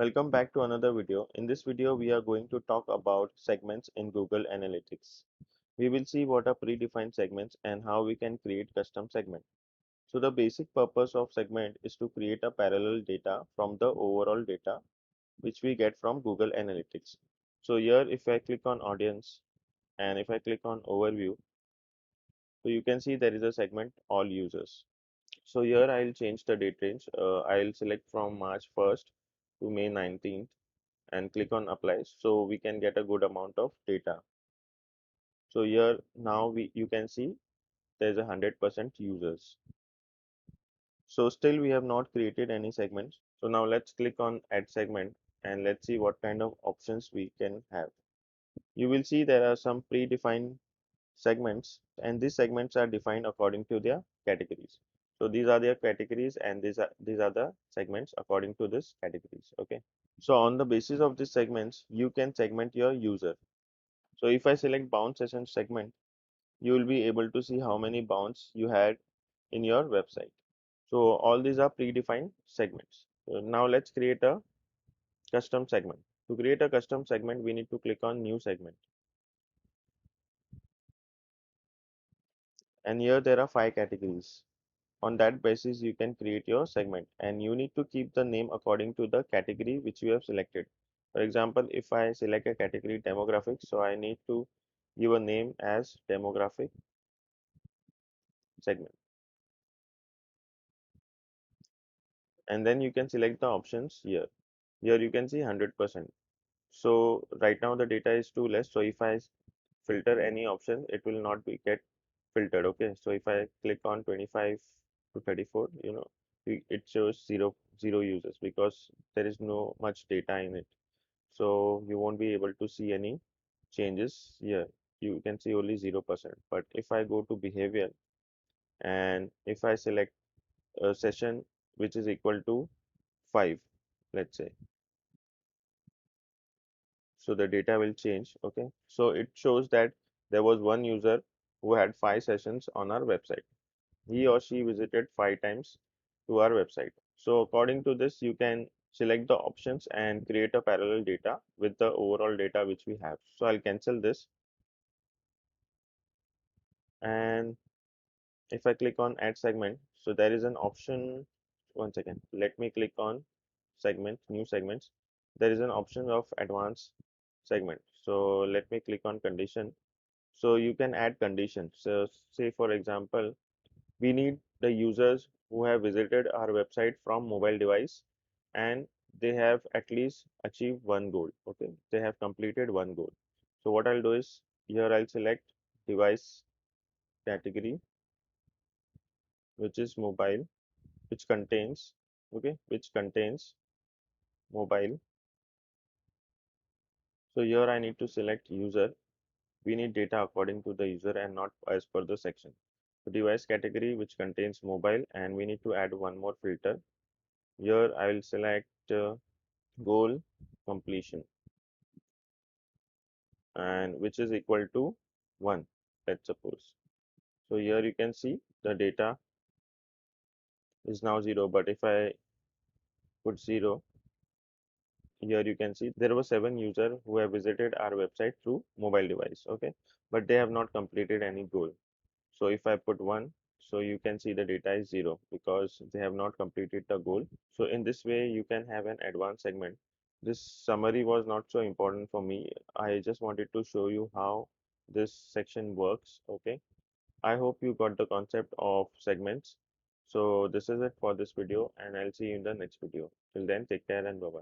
Welcome back to another video. In this video, we are going to talk about segments in Google Analytics. We will see what are predefined segments and how we can create custom segment. So the basic purpose of segment is to create a parallel data from the overall data which we get from Google Analytics. So here if I click on audience and if I click on overview, so you can see there is a segment all users. So here I'll change the date range. I'll select from March 1st to May 19th and click on apply so we can get a good amount of data. So here now you can see there's 100% users. So still we have not created any segments. So now let's click on add segment and let's see what kind of options we can have. You will see there are some predefined segments and these segments are defined according to their categories. So these are their categories and these are the segments according to this categories. Okay. So on the basis of these segments, you can segment your user. So if I select bounce session segment, you will be able to see how many bounce you had in your website. So all these are predefined segments. So now let's create a custom segment. To create a custom segment, we need to click on new segment. And here there are 5 categories. On that basis, you can create your segment and you need to keep the name according to the category which you have selected. For example, if I select a category demographics, so I need to give a name as demographic segment. And then you can select the options here. Here you can see 100%. So right now the data is too less. So if I filter any option, it will not be get filtered. Okay. So if I click on 25 to 34, it shows zero users because there is no much data in it. So you won't be able to see any changes here. You can see only 0%. But if I go to behavior and if I select a session which is equal to 5, let's say, so the data will change. Okay, so it shows that there was one user who had 5 sessions on our website. He or she visited 5 times to our website. So according to this, you can select the options and create a parallel data with the overall data which we have. So I'll cancel this, and if I click on add segment, so there is an option. One second, let me click on segment, new segments. There is an option of advanced segment. So let me click on condition. So you can add conditions. So say for example, we need the users who have visited our website from mobile device and they have at least achieved one goal. Okay, they have completed one goal. So what I'll do is here I'll select device category, which is mobile, which contains, okay, which contains mobile. So here I need to select user. We need data according to the user and not as per the section. So device category which contains mobile, and we need to add one more filter. Here I will select goal completion, and which is equal to 1, let's suppose. So here you can see the data is now 0, but if I put 0, here you can see there were 7 users who have visited our website through mobile device. Okay, but they have not completed any goal. So if I put 1, so you can see the data is 0 because they have not completed the goal. So in this way you can have an advanced segment. This summary was not so important for me. I just wanted to show you how this section works. Okay, I hope you got the concept of segments. So this is it for this video and I'll see you in the next video. Till then, take care and bye bye.